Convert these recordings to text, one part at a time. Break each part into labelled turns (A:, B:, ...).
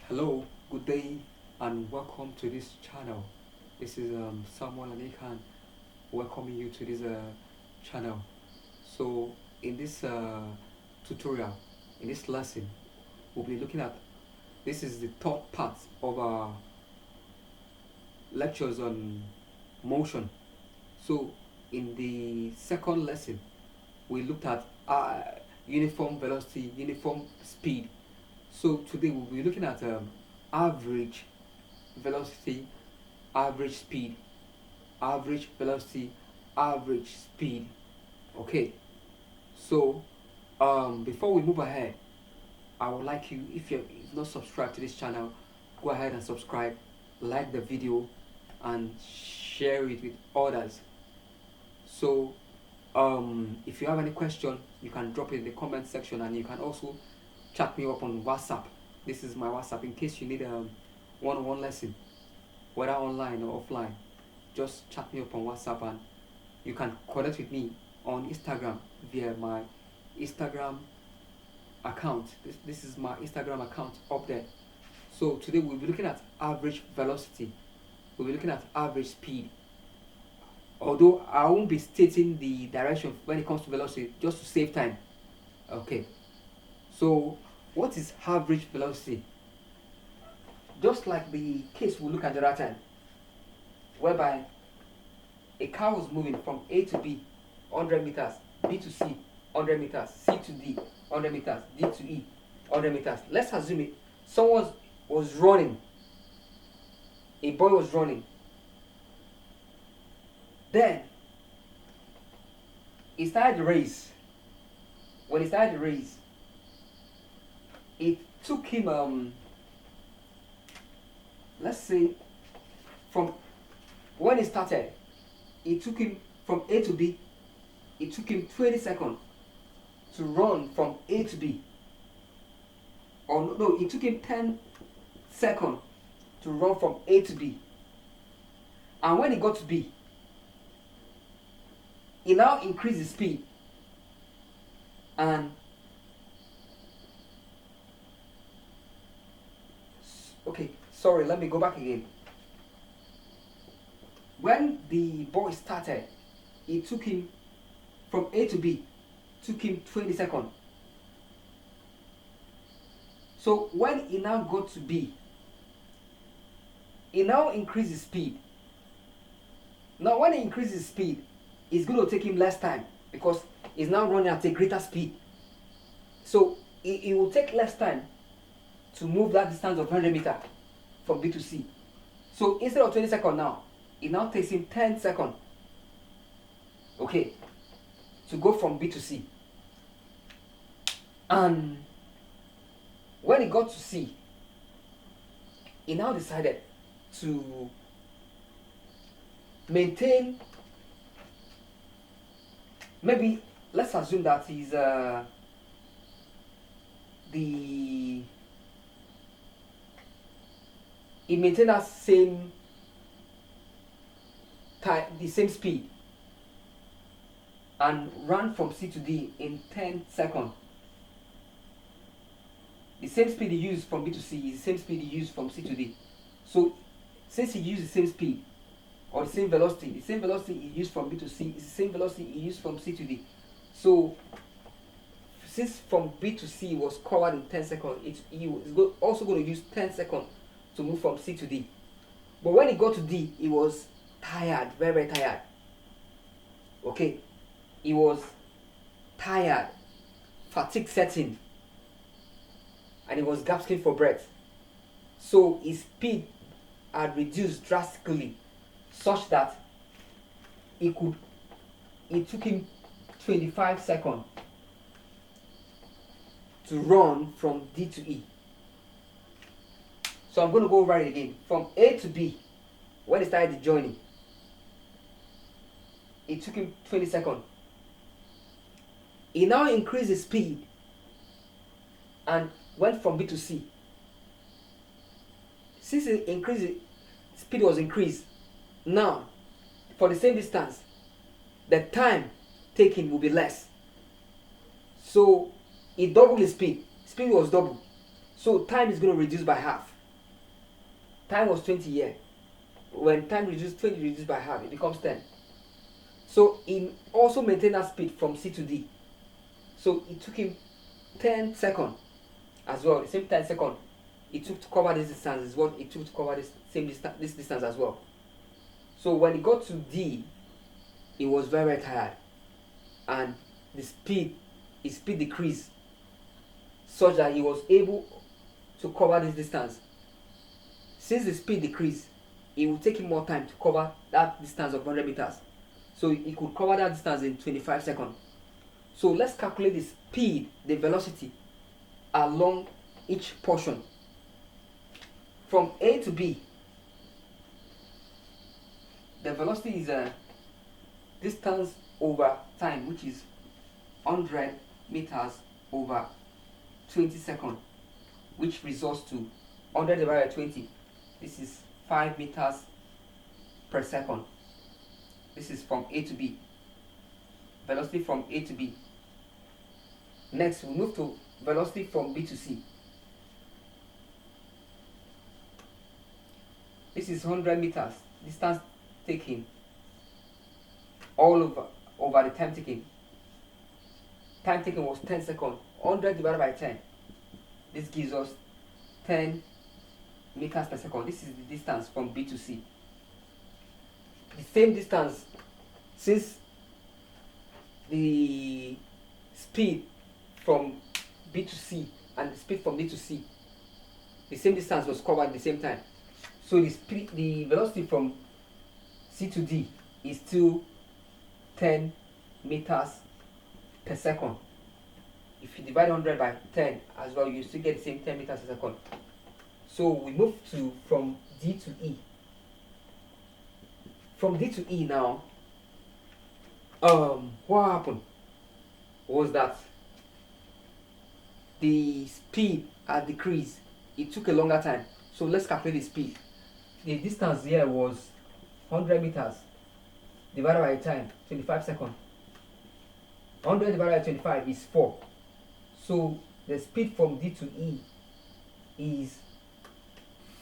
A: Hello, good day, and welcome to this channel. This is Samuel Anikan welcoming you to this channel. So, in this tutorial, in this lesson, we'll be looking at this is the third part of our lectures on motion. So, in the second lesson, we looked at uniform velocity, uniform speed. So today we'll be looking at average velocity, average speed, average velocity, average speed. Okay. So before we move ahead, I would like you, if you're not subscribed to this channel, go ahead and subscribe, like the video, and share it with others. So if you have any question, you can drop it in the comment section, and you can also chat me up on WhatsApp. This is my WhatsApp in case you need a one-on-one lesson, whether online or offline. Just chat me up on WhatsApp, and you can connect with me on Instagram via my Instagram account. This is my Instagram account up there. So today we'll be looking at average velocity. We'll be looking at average speed. Although I won't be stating the direction when it comes to velocity, just to save time. Okay. So what is average velocity? Just like the case we look at the other time, whereby a car was moving from A to B 100 meters, B to C 100 meters, C to D 100 meters, D to E 100 meters. Let's assume it. Someone was running. A boy was running. Then he started the race. When he started the race, it took him let's say from when he started, it took him from A to B, it took him 20 seconds to run from A to B. Or no, it took him 10 seconds to run from A to B. And when he got to B, he now increased his speed, and okay, sorry, let me go back again. When the boy started, it took him from A to B, took him 20 seconds. So when he now got to B, he now increased his speed. Now when he increases his speed, it's going to take him less time because he's now running at a greater speed. So it will take less time to move that distance of 100 meters from B to C. So instead of 20 seconds now, it now takes him 10 seconds, okay, to go from B to C. And when he got to C, he now decided to maintain, maybe let's assume that he's he maintained that same time, the same speed, and ran from C to D in 10 seconds. The same speed he used from B to C is the same speed he used from C to D. So since he used the same speed or the same velocity he used from B to C is the same velocity he used from C to D. So since from B to C was covered in 10 seconds, he was also going to use 10 seconds to move from C to D. But when he got to D, he was tired, very, very tired. Okay, he was tired, fatigue setting, and he was gasping for breath. So his speed had reduced drastically, such that it took him 25 seconds to run from D to E. So I'm going to go over it again. From A to B, when he started the journey, it took him 20 seconds. He now increased his speed and went from B to C. Since he increased, speed was increased. Now, for the same distance, the time taken will be less. So he doubled his speed. Speed was doubled. So time is going to reduce by half. Time was 20 here. When time reduced, 20 reduced by half, it becomes 10. So he also maintained that speed from C to D. So it took him 10 seconds as well. The same 10 seconds it took to cover this distance is what it took to cover this this distance as well. So when he got to D, he was very, very tired, and his speed decreased such that he was able to cover this distance. Since the speed decreased, it would take him more time to cover that distance of 100 meters. So he could cover that distance in 25 seconds. So let's calculate the speed, the velocity along each portion. From A to B, the velocity is a distance over time, which is 100 meters over 20 seconds, which results to 100 divided by 20. This is 5 meters per second. This is from A to B. Velocity from A to B. Next, we move to velocity from B to C. This is 100 meters. Distance taken all over the time taken. Time taken was 10 seconds. 100 divided by 10. This gives us 10 meters per second. This is the distance from B to C. The same distance, since the speed from B to C and the speed from D to C, the same distance was covered at the same time. So the velocity from C to D is still 10 meters per second. If you divide 100 by 10 as well, you still get the same 10 meters per second. So we move to from D to E. From D to E now, what happened was that the speed had decreased. It took a longer time. So let's calculate the speed. The distance here was 100 meters divided by time, 25 seconds. 100 divided by 25 is 4. So the speed from D to E is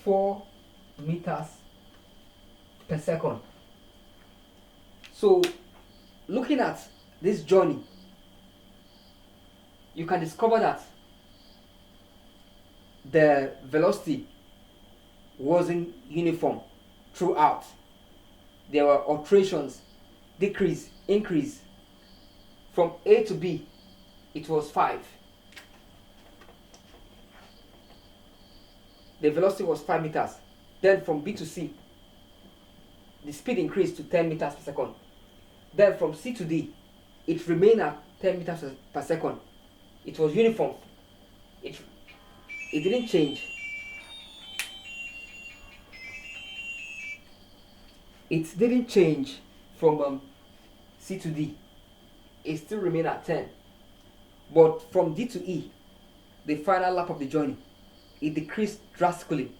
A: 4 meters per second. So looking at this journey, you can discover that the velocity wasn't uniform throughout. There were alterations, decrease, increase. From A to B, it was 5. The velocity was 5 meters. Then from B to C, the speed increased to 10 meters per second. Then from C to D, it remained at 10 meters per second. It was uniform. It didn't change. It didn't change from C to D. It still remained at 10. But from D to E, the final lap of the journey, it decreased drastically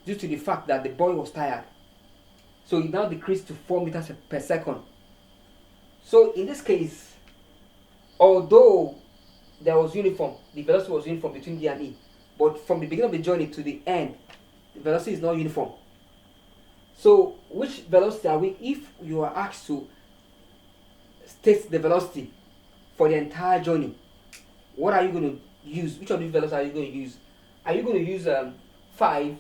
A: due to the fact that the boy was tired. So it now decreased to 4 meters per second. So in this case, although there was uniform, the velocity was uniform between D and E, but from the beginning of the journey to the end, the velocity is not uniform. So which velocity are we, if you are asked to state the velocity for the entire journey, what are you going to use? Which of these velocities are you going to use? Are you going to use 5,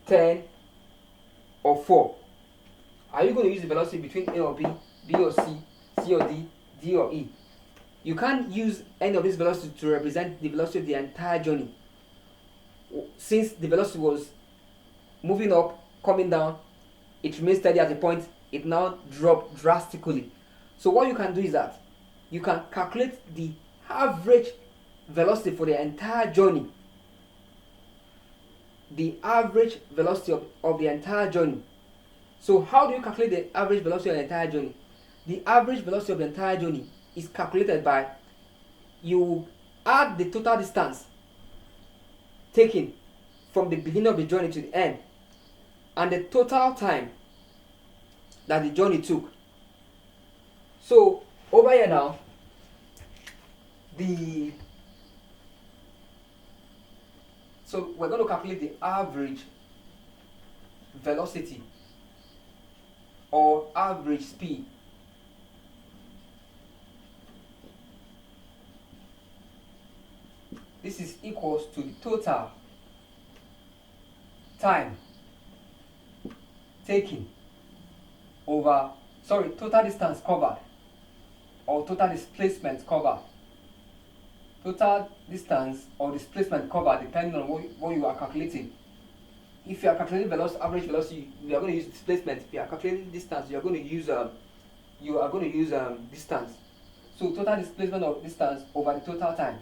A: 10, or 4? Are you going to use the velocity between A or B, B or C, C or D, D or E? You can't use any of these velocities to represent the velocity of the entire journey. Since the velocity was moving up, coming down, it remains steady at a point, it now dropped drastically. So what you can do is that you can calculate the average velocity for the entire journey. The average velocity of the entire journey. So how do you calculate the average velocity of the entire journey? The average velocity of the entire journey is calculated by, you add the total distance taken from the beginning of the journey to the end and the total time that the journey took. So over here now, So we're going to calculate the average velocity or average speed. This is equals to the total time taken over, total distance covered or total displacement covered. Total distance or displacement covered depending on what you are calculating. If you are calculating average velocity, you are going to use displacement. If you are calculating distance, you are going to use distance. So total displacement of distance over the total time.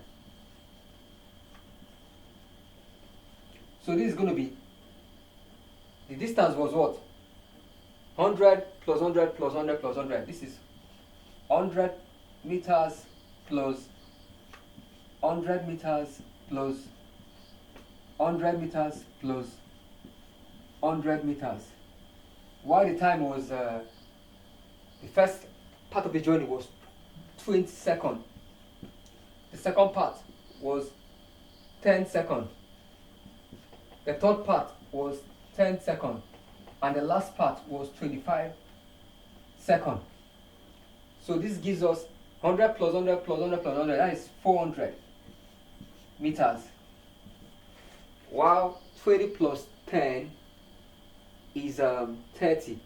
A: So this is going to be, the distance was what? 100 plus 100 plus 100 plus 100. This is 100 meters plus 100 meters plus 100 meters plus 100 meters. While the time was, the first part of the journey was 20 seconds. The second part was 10 seconds. The third part was 10 seconds. And the last part was 25 seconds. So this gives us 100 plus 100 plus 100 plus 100, that is 400 meters. While 20 plus 10 is 30.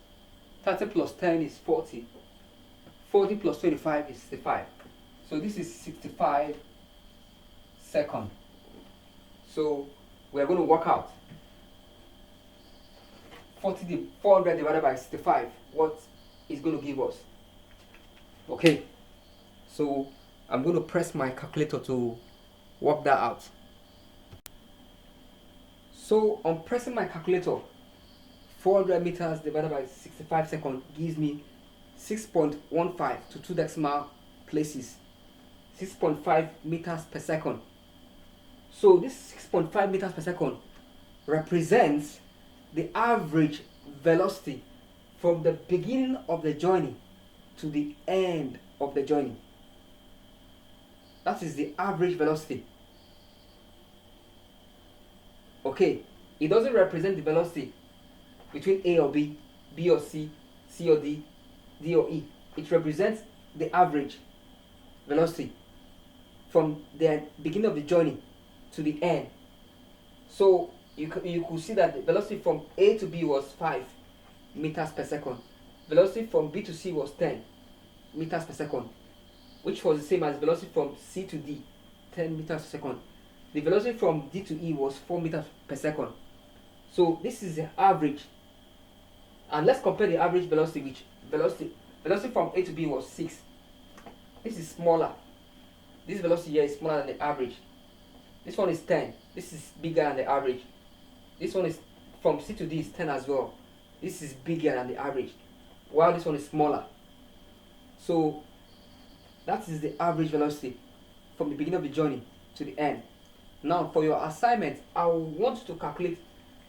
A: 30 plus 10 is 40. 40 plus 25 is 65. So this is 65 seconds. So we're going to work out 400 divided by 65. What is going to give us? Okay. So I'm going to press my calculator to work that out. So on pressing my calculator, 400 meters divided by 65 seconds gives me 6.15 to 2 decimal places, 6.5 meters per second. So this 6.5 meters per second represents the average velocity from the beginning of the journey to the end of the journey. That is the average velocity. Okay, it doesn't represent the velocity between A or B, B or C, C or D, D or E. It represents the average velocity from the beginning of the journey to the end. So you could see that the velocity from A to B was 5 meters per second. Velocity from B to C was 10 meters per second, which was the same as velocity from C to D, 10 meters per second. The velocity from D to E was 4 meters per second. So this is the average. And let's compare the average velocity, which velocity from A to B was 6. This is smaller. This velocity here is smaller than the average. This one is 10. This is bigger than the average. This one is from C to D is 10 as well. This is bigger than the average, while this one is smaller. So that is the average velocity from the beginning of the journey to the end. Now for your assignment, I want you to calculate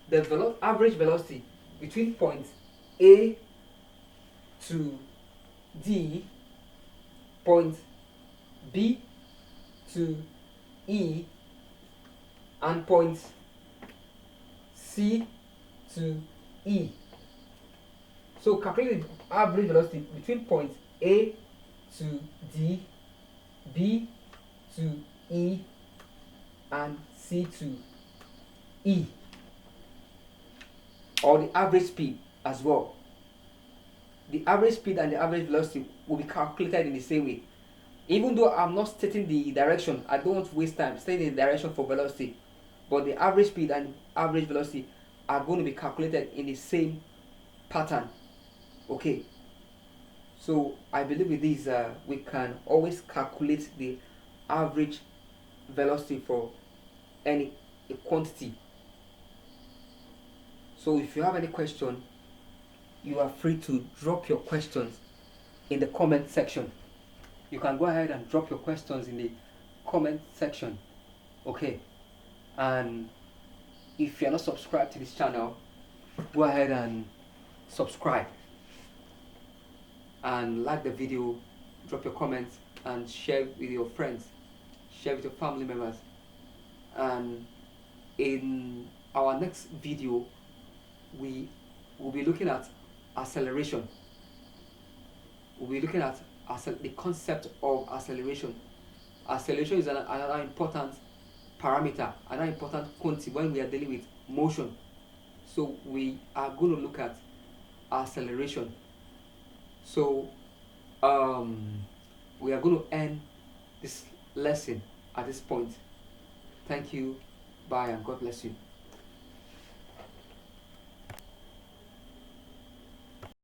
A: the average velocity between point A to D, point B to E, and point C to E. So calculate the average velocity between point A to D, B to E, and C to E, or the average speed as well. The average speed and the average velocity will be calculated in the same way. Even though I'm not stating the direction, I don't want to waste time stating the direction for velocity, but the average speed and average velocity are going to be calculated in the same pattern. Okay, so I believe with this we can always calculate the average velocity for any quantity. So if you have any question, you are free to drop your questions in the comment section. You can go ahead and drop your questions in the comment section. Okay, and if you're not subscribed to this channel, go ahead and subscribe and like the video, drop your comments, and share with your friends, share with your family members, and In our next video, we will be looking at acceleration. We'll be looking at the concept of acceleration. Acceleration is another important parameter, another important quantity when we are dealing with motion. So we are going to look at acceleration. So we are going to end this lesson at this point. Thank you. Bye and God bless you.